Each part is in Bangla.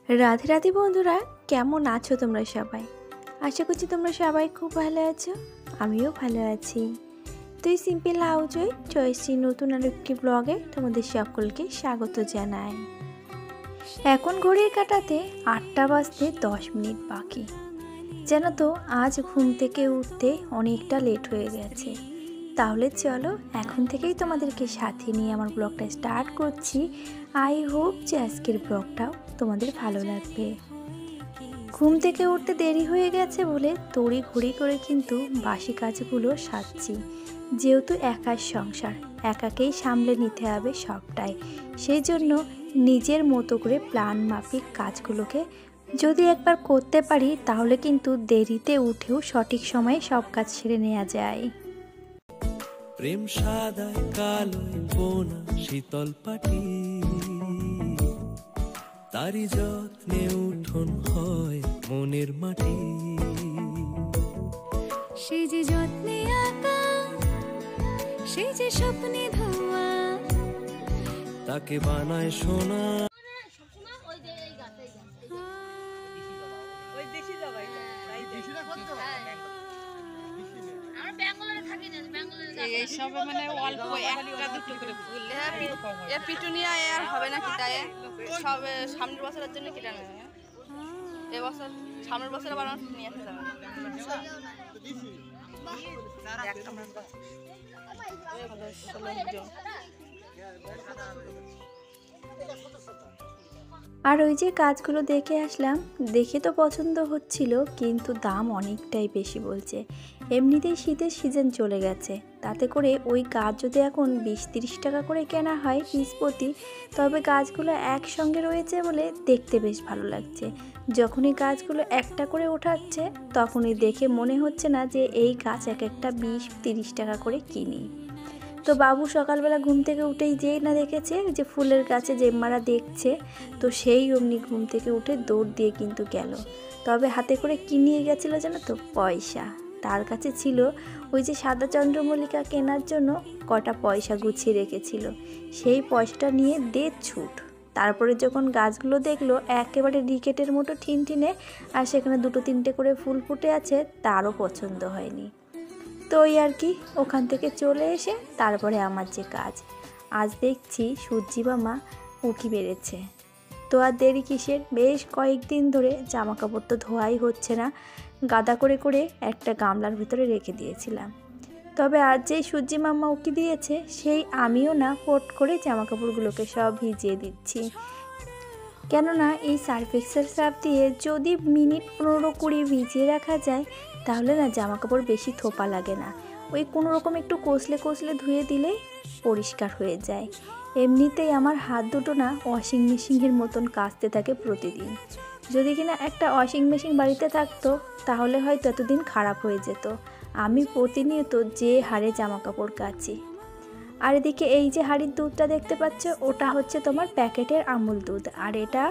राधे राधे बंधुरा केमन आछो तोमरा सबाई। आशा करछि तोमरा सबाई खूब भालो आछो, आमिও ভালো আছি। तो सिम्पल हाउसে চয়েসি নতুন আরেকটি ব্লগে তোমাদের সকলকে স্বাগত জানাই। এখন ঘড়ির কাঁটাতে ৮টা বাজতে 10 মিনিট বাকি। জানো তো আজ ঘুম থেকে উঠতে অনেকটা লেট হয়ে গেছে। তাহলে চলো এখন থেকেই তোমাদেরকে সাথে নিয়ে আমার ব্লগটা স্টার্ট করছি। আই হোপ যে আজকের ব্লগটাও তোমাদের ভালো লাগবে। ঘুম থেকে উঠতে দেরি হয়ে গেছে বলে তড়ি ঘড়ি করে কিন্তু বাসি কাজগুলো সারছি। যেহেতু একার সংসার, একাকেই সামলে নিতে হবে সবটাই, সেই জন্য নিজের মতো করে প্ল্যান মাফিক কাজগুলোকে যদি একবার করতে পারি তাহলে কিন্তু দেরিতে উঠেও সঠিক সময়ে সব কাজ সেরে নেওয়া যায়। প্রেম সাদায় কালোয় বোনা শীতল পাটি, তারি যত্নে উঠোন হয় মনের মাটি। সে যে যত্নে আঁকা, সে যে স্বপ্নে ধোয়া, তাকে বানায় সোনা। এইসবে মানে অল্প একটা দুটো করে ফুল পিটুনিয়া আর হবে না কিটায় সব সামনের বছরের জন্য কিটা নেবে। এবছর সামনের বছর আবার নিয়ে আসতে যাবে। আর ওই যে কাজগুলো দেখে আসলাম, দেখে তো পছন্দ হচ্ছিল কিন্তু দাম অনেকটাই বেশি বলছে। এমনিতেই শীতের সিজন চলে গেছে, তাতে করে ওই গাছ যদি এখন 20-30 টাকা করে কেনা হয় পিস প্রতি, তবে গাছগুলো একসঙ্গে রয়েছে বলে দেখতে বেশ ভালো লাগছে। যখনই গাছগুলো একটা করে ওঠাচ্ছে তখনই দেখে মনে হচ্ছে না যে এই গাছ এক একটা 20-30 টাকা করে কিনি। তো বাবু সকালবেলা ঘুম থেকে উঠেই যেই না দেখেছে যে ফুলের গাছে জেম্মারা দেখছে, তো সেই অমনি ঘুম থেকে উঠে দৌড় দিয়ে কিন্তু গেল। তবে হাতে করে কি নিয়ে গেছিলো জানো তো? পয়সা। তার কাছে ছিল ওই যে সাদা চন্দ্রমল্লিকা কেনার জন্য কটা পয়সা গুছিয়ে রেখেছিল, সেই পয়সাটা নিয়ে দে ছুট। তারপরে যখন গাছগুলো দেখলো একেবারে রিকেটের মতো ঠিনঠিনে আর সেখানে 2-3টে করে ফুল ফুটে আছে, তারও পছন্দ হয়নি। তো ওই আর কি, ওখান থেকে চলে এসে তারপরে আমার যে কাজ, আজ দেখছি সূর্যি মামা উঁকি বেড়েছে। তো আর দেরি কিসের, বেশ কয়েকদিন ধরে জামা কাপড় তো ধোয়াই হচ্ছে না, গাদা করে করে একটা গামলার ভিতরে রেখে দিয়েছিলাম। তবে আজ যেই সূর্যি মামা উঁকি দিয়েছে, সেই আমিও না পট করে জামা কাপড়গুলোকে সব ভিজিয়ে দিচ্ছি। কেননা এই সার্ফ এক্সেল সার্ফ দিয়ে যদি মিনিট 15-20 ভিজিয়ে রাখা যায় তাহলে না জামা কাপড় বেশি থোপা লাগে না। ওই কোনো রকম একটু কষলে কষলে ধুয়ে দিলেই পরিষ্কার হয়ে যায়। এমনিতেই আমার হাত দুটো না ওয়াশিং মেশিনের মতন কাচতে থাকে প্রতিদিন। যদি কিনা একটা ওয়াশিং মেশিন বাড়িতে থাকতো তাহলে হয়তো এতদিন খারাপ হয়ে যেত। আমি প্রতিনিয়ত যে হারে জামা কাপড় কাচি। আর এদিকে এই যে হাঁড়ির দুধটা দেখতে পাচ্ছ, ওটা হচ্ছে তোমার প্যাকেটের আমুল দুধ। আর এটা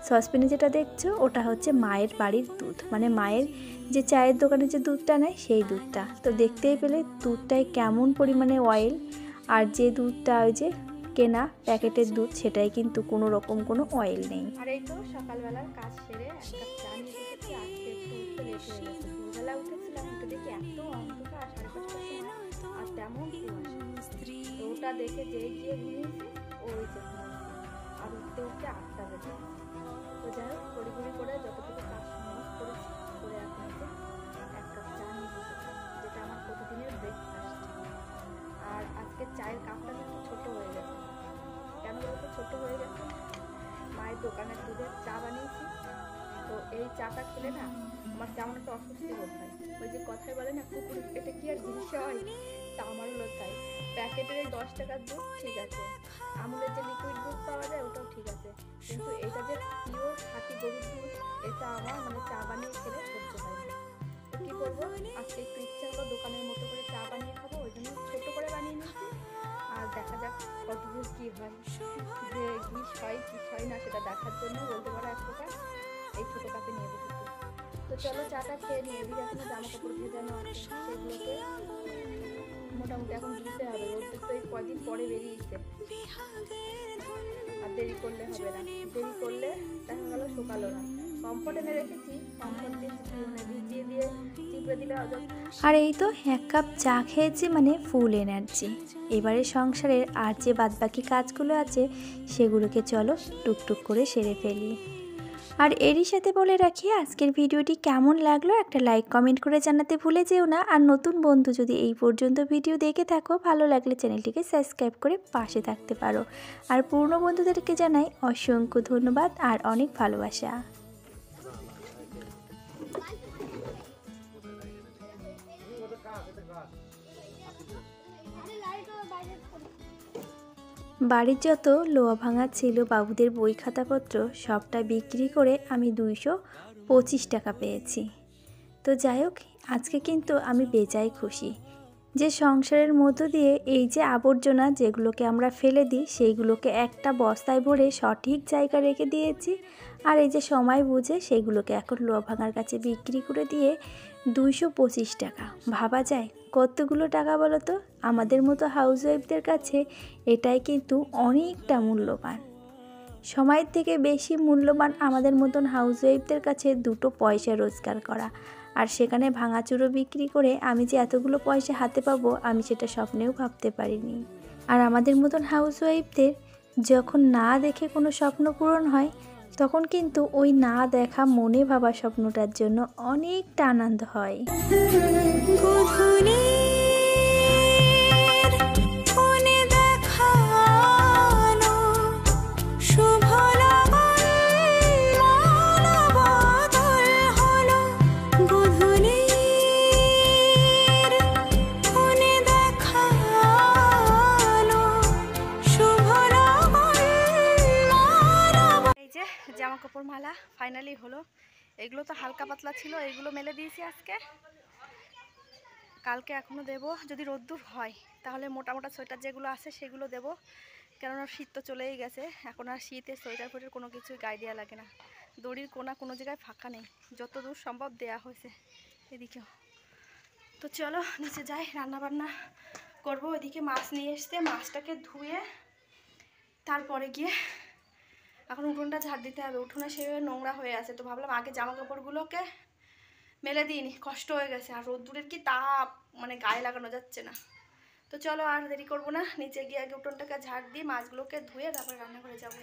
সসপ্যানে যেটা দেখছো ওটা হচ্ছে মায়ের বাড়ির দুধ, মানে মায়ের যে চায়ের দোকানে যে দুধটা নেয় সেই দুধটা। তো দেখতেই পেলে দুধটায় কেমন পরিমাণে অয়েল, আর যে দুধটা ওই যে কেনা প্যাকেটের দুধ সেটাই কিন্তু কোনো রকম কোনো অয়েল নেই। আর এই তো সকালবেলার কাজ সেরে এক কাপ চা নিয়ে এসেছি। আজকে একটু উঠতে লেট হয়ে গেছে। ভোরবেলা উঠেছিলাম, উঠে দেখি এত অন্ধকার, 5:30টার সময় আর তেমন কুয়াশা। তো ওটা দেখে যেই গিয়ে ঘুমিয়েছি ওই যে আর উঠতে উঠতে 8টা বেজে। তো যাই হোক ঘড়ি করে যতটুকু কাজ সমাজ করেছি করে এখন এক কাপ চা নিয়ে বসেছি, যেটা আমার প্রতিদিনের ব্রেকফাস্ট। আর আজকে চায়ের কাপটা কিন্তু ছোটো হয়ে গেছে। কেন বলতো ছোটো হয়ে গেছে? মায়ের দোকানের দুধের চা বানিয়েছি, তো এই চাটা খেলে না আমার কেমন একটা অস্বস্তি বোধ হয়। ওই যে কথায় বলে না কুকুরের পেটে কি আর হিংসা হয়, তা আমার হলো তাই। প্যাকেটের এই 10 টাকার দুধ ঠিক আছে, আমুলের যে লিকুইড দুধ পাওয়া যায় ওটাও ঠিক আছে, কিন্তু এটা যে পিওর খাঁটি গরুর দুধ, এটা আমার মানে চা বানিয়ে খেলে সহ্য হয় না। তো কী করবো, আজকে একটু ইচ্ছা হলো দোকানের মতো করে চা বানিয়ে খাবো, ওই জন্য ছোটো করে বানিয়ে নিচ্ছি। আর দেখা যাক কতদূর কী হয়, যে ঘিস হয় কি হয় না সেটা দেখার জন্য বলতে পারো এক প্রকার এই ছোটো কাপে নিয়ে বসেছি। তো চলো চাটা খেয়ে নিয়ে এদিকে এখনো জামা কাপড় ভেজানো আছে, সেগুলোকে মোটামুটি এখন ধুতে হবে। রোদ্দুর তো এই কয়দিন পরে বেরিয়েছে। আর দেরি করলে হবে না, দেরি করলে দেখা গেল শুকালো না। কমফোর্ট এনে রেখেছি, কমফোর্ট দিয়ে ভিজিয়ে দিয়ে চিপড়ে দিলে। আর এই তো 1 কাপ চা খেয়েছি, মানে ফুল এনার্জি। এবারে সংসারের আর যে বাদবাকি কাজগুলো আছে সেগুলোকে চলো টুকটুক করে সেরে ফেলি। আর এরই সাথে বলে রাখি, আজকের ভিডিওটি কেমন লাগলো একটা লাইক কমেন্ট করে জানাতে ভুলে যেও না। আর নতুন বন্ধু যদি এই পর্যন্ত ভিডিও দেখে থাকো, ভালো লাগলে চ্যানেলটিকে সাবস্ক্রাইব করে পাশে থাকতে পারো। আর পুরনো বন্ধুদেরকে জানাই অসংখ্য ধন্যবাদ আর অনেক ভালোবাসা। বাড়ির যত লোয়া ভাঙা ছিল বাবুদের বই খাতাপত্র সবটা বিক্রি করে আমি 225 টাকা পেয়েছি। তো যাই হোক, আজকে কিন্তু আমি বেজায় খুশি যে সংসারের মধ্য দিয়ে এই যে আবর্জনা যেগুলোকে আমরা ফেলে দিই সেইগুলোকে একটা বস্তায় ভরে সঠিক জায়গা রেখে দিয়েছি। আর এই যে সময় বুঝে সেইগুলোকে এখন লোয়া ভাঙার কাছে বিক্রি করে দিয়ে 225 টাকা। ভাবা যায় কতগুলো টাকা বলো তো? আমাদের মতো হাউসওয়াইফদের কাছে এটাই কিন্তু অনেকটা মূল্যবান। সময়ের থেকে বেশি মূল্যবান আমাদের মতন হাউসওয়াইফদের কাছে 2 পয়সা রোজগার করা। আর সেখানে ভাঙাচুরো বিক্রি করে আমি যে এতগুলো পয়সা হাতে পাবো, আমি সেটা স্বপ্নেও ভাবতে পারিনি। আর আমাদের মতন হাউসওয়াইফদের যখন না দেখে কোনো স্বপ্ন পূরণ হয়, তখন কিন্তু ওই না দেখা মনে ভাবা স্বপ্নটার জন্য অনেকটা আনন্দ হয়। জামা কাপড় মালা ফাইনালি হলো। এগুলো তো হালকা পাতলা ছিল, এগুলো মেলে দিয়েছি আজকে। কালকে এখনও দেবো, যদি রোদ্দুর হয় তাহলে মোটা মোটা সোয়েটার যেগুলো আছে সেগুলো দেবো। কেননা শীত তো চলেই গেছে, এখন আর শীতে সোয়েটার ফোয়েটার কোনো কিছুই গায়ে দেওয়া লাগে না। দড়ির কোনা কোনো জায়গায় ফাঁকা নেই, যত দূর সম্ভব দেয়া হয়েছে এদিকেও। তো চলো নিচে যাই, রান্না বান্না করবো। ওইদিকে মাছ নিয়ে এসতে, মাছটাকে ধুয়ে তারপরে গিয়ে এখন উঠোনটা ঝাড় দিতে হবে। উঠোনে সেভাবে নোংরা হয়ে আছে, তো ভাবলাম আগে জামা কাপড়গুলোকে মেলে দিইনি, কষ্ট হয়ে গেছে। আর রোদ্দুরের কি তাপ, মানে গায়ে লাগানো যাচ্ছে না। তো চলো আর দেরি করবো না, নিচে গিয়ে আগে উঠোনটাকে ঝাড় দিয়ে মাছগুলোকে ধুয়ে তারপরে রান্নাঘরে যাবো।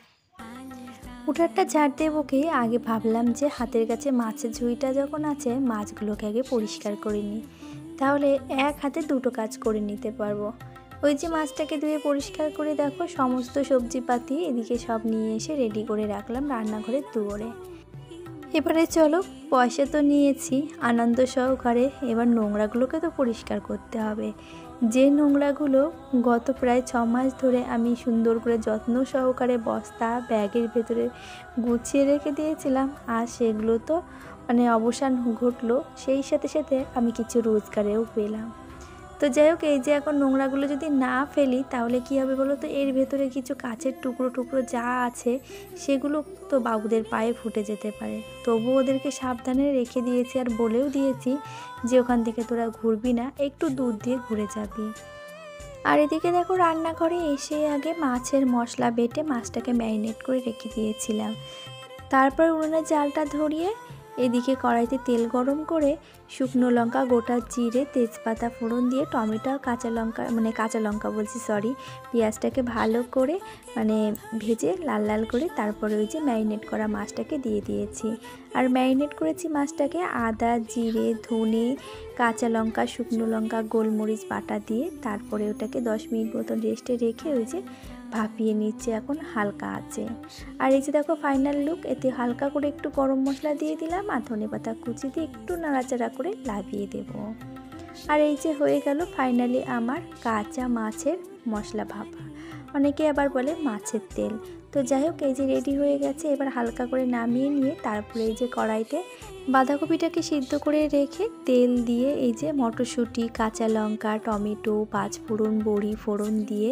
উঠানটা ঝাড় দেবো কি, আগে ভাবলাম যে হাতের কাছে মাছের ঝুড়িটা যখন আছে মাছগুলোকে আগে পরিষ্কার করে নিই, তাহলে এক হাতে 2টো কাজ করে নিতে পারবো। ওই যে মাছটাকে ধুয়ে পরিষ্কার করে দেখো সমস্ত সবজিপাতি এদিকে সব নিয়ে এসে রেডি করে রাখলাম রান্নাঘরের দুয়ারে। এবারে চলো, পয়সা তো নিয়েছি আনন্দ সহকারে, এবার নোংরাগুলোকে তো পরিষ্কার করতে হবে। যে নোংরাগুলো গত প্রায় 6 মাস ধরে আমি সুন্দর করে যত্ন সহকারে বস্তা ব্যাগের ভেতরে গুছিয়ে রেখে দিয়েছিলাম, আর সেগুলো তো মানে অবসান ঘটলো, সেই সাথে সাথে আমি কিছু রোজগারেও পেলাম। তো যাই হোক, এই যে এখন নোংরাগুলো যদি না ফেলি তাহলে কি হবে বলো তো? এর ভেতরে কিছু কাচের টুকরো টুকরো যা আছে সেগুলো তো বাবুদের পায়ে ফুটে যেতে পারে। তবু ওদেরকে সাবধানে রেখে দিয়েছি, আর বলেও দিয়েছি যে ওখান থেকে তোরা ঘুরবি না, একটু দূর দিয়ে ঘুরে যাবি। আর এদিকে দেখো রান্নাঘরে এসে আগে মাছের মশলা বেটে মাছটাকে ম্যারিনেট করে রেখে দিয়েছিলাম। তারপর উনুনের জালটা ধরিয়ে এদিকে কড়াইতে তেল গরম করে শুকনো লঙ্কা, গোটা জিরে, তেজপাতা ফোড়ন দিয়ে টমেটো আর কাঁচা লঙ্কা পেঁয়াজটাকে ভালো করে ভেজে লাল লাল করে তারপরে ওই যে ম্যারিনেট করা মাছটাকে দিয়ে দিয়েছি। আর ম্যারিনেট করেছি মাছটাকে আদা, জিরে, ধনে, কাঁচা লঙ্কা, শুকনো লঙ্কা, গোলমরিচ বাটা দিয়ে তারপরে ওটাকে 10 মিনিট মতন রেস্টে রেখে ওই যে ভাপিয়ে নিচ্ছে এখন হালকা আছে। আর এই যে দেখো ফাইনাল লুক, এতে হালকা করে একটু গরম মশলা দিয়ে দিলাম আর ধনেপাতা কুচি দিয়ে একটু নাড়াচাড়া করে লাভিয়ে দেব। আর এই যে হয়ে গেল ফাইনালি আমার কাঁচা মাছের মশলা ভাপা, অনেকে আবার বলে মাছের তেল। তো যাই হোক, এই যে রেডি হয়ে গেছে। এবার হালকা করে নামিয়ে নিয়ে তারপরে এই যে কড়াইতে বাঁধাকপিটাকে সিদ্ধ করে রেখে তেল দিয়ে এই যে মটরশুঁটি, কাঁচা লঙ্কা, টমেটো, 5 ফোড়ন, বড়ি ফোড়ন দিয়ে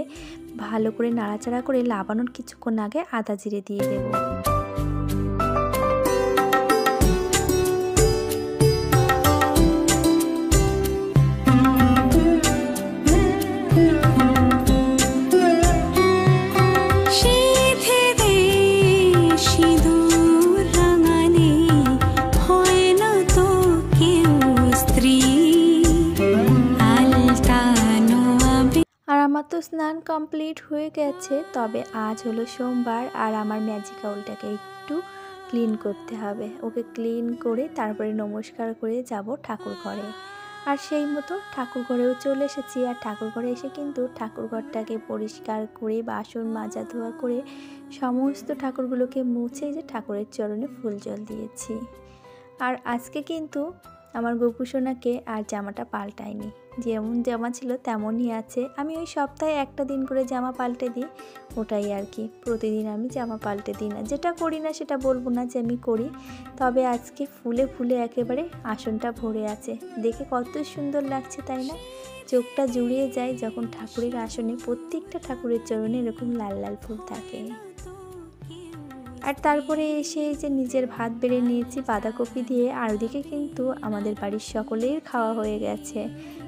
ভালো করে নাড়াচাড়া করে লাবানোর কিছুক্ষণ আগে আদা জিরে দিয়ে দেব। শীতে তো স্নান কমপ্লিট হয়ে গেছে, তবে আজ হলো সোমবার আর আমার ম্যাজিকাউলটাকে একটু ক্লিন করতে হবে। ওকে ক্লিন করে তারপরে নমস্কার করে যাব ঠাকুর ঘরে। আর সেই মতো ঠাকুর ঘরেও চলে এসেছি। আর ঠাকুর ঘরে এসে কিন্তু ঠাকুর ঘরটাকে পরিষ্কার করে বাসন মাজা ধোয়া করে সমস্ত ঠাকুরগুলোকে মুছে যে ঠাকুরের চরণে ফুল জল দিয়েছি। আর আজকে কিন্তু আমার গোপুসোনাকে আর জামাটা পাল্টায়নি, যেমন জামা ছিল তেমনই আছে। আমি ওই সপ্তাহে একটা দিন করে জামা পাল্টে দিই, ওটাই আর কি। প্রতিদিন আমি জামা পাল্টে দিই না, যেটা করি না সেটা বলবো না যে আমি করি। তবে আজকে ফুলে ফুলে একেবারে আসনটা ভরে আছে, দেখে কত সুন্দর লাগছে তাই না? চোখটা জুড়িয়ে যায় যখন ঠাকুরের আসনে প্রত্যেকটা ঠাকুরের চরণে এরকম লাল লাল ফুল থাকে। আর তারপরে এসে যে নিজের ভাত বেড়ে নিয়েছি বাঁধাকপি দিয়ে। আর ওদিকে কিন্তু আমাদের বাড়ির সকলের খাওয়া হয়ে গেছে,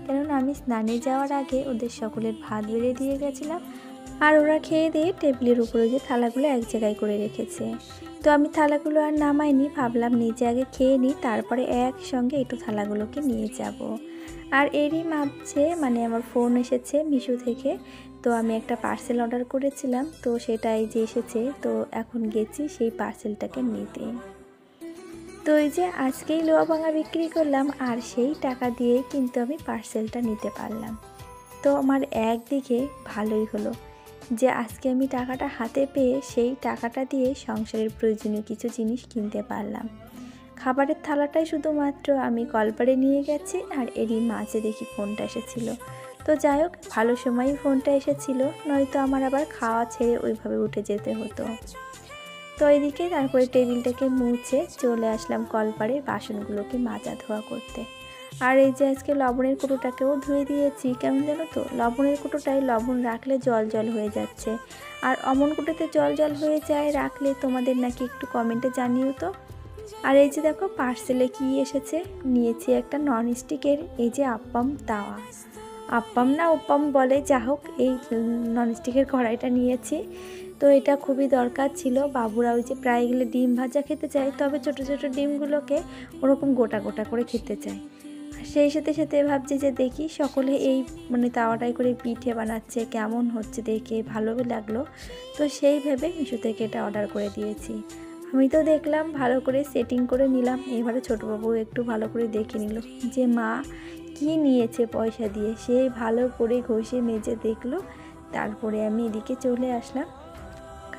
কেননা আমি স্নানে যাওয়ার আগে ওদের সকলের ভাত বেড়ে দিয়ে গেছিলাম। আর ওরা খেয়ে দিয়ে টেবিলের উপরে যে থালাগুলো এক জায়গায় করে রেখেছে। তো আমি থালাগুলো আর নামাইনি, ভাবলাম নিজে আগে খেয়ে নিই, তারপরে একসঙ্গে একটু থালাগুলোকে নিয়ে যাব। আর এরই মাঝে মানে আমার ফোন এসেছে মিশো থেকে। তো আমি একটা পার্সেল অর্ডার করেছিলাম, তো সেটাই যে এসেছে। তো এখন গেছি সেই পার্সেলটাকে নিতে। তো এই যে আজকেই লোয়া ভাঙা বিক্রি করলাম, আর সেই টাকা দিয়ে কিন্তু আমি পার্সেলটা নিতে পারলাম। তো আমার একদিকে ভালোই হলো যে আজকে আমি টাকাটা হাতে পেয়ে সেই টাকাটা দিয়ে সংসারের প্রয়োজনীয় কিছু জিনিস কিনতে পারলাম। খাবারের থালাটাই শুধুমাত্র আমি কলপারে নিয়ে গেছি, আর এরই মাঝে দেখি ফোনটা এসেছিল। তো যাই হোক, ভালো সময়ই ফোনটা এসেছিল, নয়তো আমার আবার খাওয়া ছেড়ে ওইভাবে উঠে যেতে হতো। তো এদিকে তারপরে টেবিলটাকে মুছে চলে আসলাম কলপারে বাসনগুলোকে মাজা ধোয়া করতে। আর এই যে আজকে লবণের কুটোটাকেও ধুয়ে দিয়েছি। কেমন জানো তো, লবণের কুটোটায় লবণ রাখলে জল জল হয়ে যাচ্ছে, আর অমন কুটোতে জল জল হয়ে যায় রাখলে তোমাদের নাকি একটু কমেন্টে জানিও তো। আর এই যে দেখো পার্সেলে কি এসেছে, নিয়েছি একটা ননস্টিকের এই যে আপ্পাম তাওয়া, আপ্পাম না ওপ্পাম বলে, যা হোক এই ননস্টিকের কড়াইটা নিয়েছি। তো এটা খুবই দরকার ছিল, বাবুরা ওই যে প্রায় গেলে ডিম ভাজা খেতে চায়, তবে ছোট ছোট ডিমগুলোকে ওরকম গোটা গোটা করে খেতে চায়। সেই সাথে সাথে ভাবছি যে দেখি সকলে এই মানে তাওয়াটাই করে পিঠে বানাচ্ছে, কেমন হচ্ছে দেখে ভালো লাগলো। তো সেই ভেবে মিশো থেকে এটা অর্ডার করে দিয়েছি। আমি তো দেখলাম ভালো করে সেটিং করে নিলাম, এবারে ছোটোবাবু একটু ভালো করে দেখে নিল যে মা কি নিয়েছে পয়সা দিয়ে। সেই ভালো করে ঘষে মেজে দেখলো। তারপরে আমি এদিকে চলে আসলাম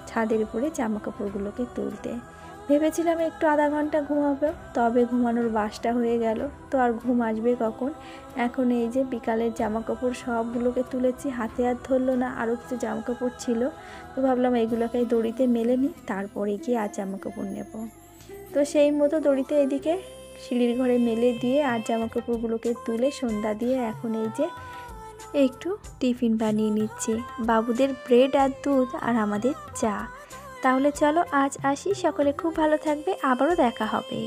ছাদের উপরে জামা কাপড়গুলোকে তুলতে। ভেবেছিলাম একটু আধা ঘন্টা ঘুমাবো, তবে ঘুমানোর বাসটা হয়ে গেল। তো আর ঘুম আসবে কখন? এখন এই যে বিকালের জামা কাপড় সবগুলোকে তুলেছি, হাতে আর ধরলো না, আরও কিছু জামা কাপড় ছিল। তো ভাবলাম এইগুলোকে দড়িতে মেলে নিই, তারপরে গিয়ে আর জামা কাপড় নেব। তো সেই মতো দড়িতে এদিকে সিঁড়ির ঘরে মেলে দিয়ে আর জামা কাপড়গুলোকে তুলে সন্ধ্যা দিয়ে এখন এই যে একটু টিফিন বানিয়ে নিচ্ছি। বাবুদের ব্রেড আর দুধ আর আমাদের চা। তাহলে চলো আজ আসি, সকলে খুব ভালো থাকবে, আবারও দেখা হবে।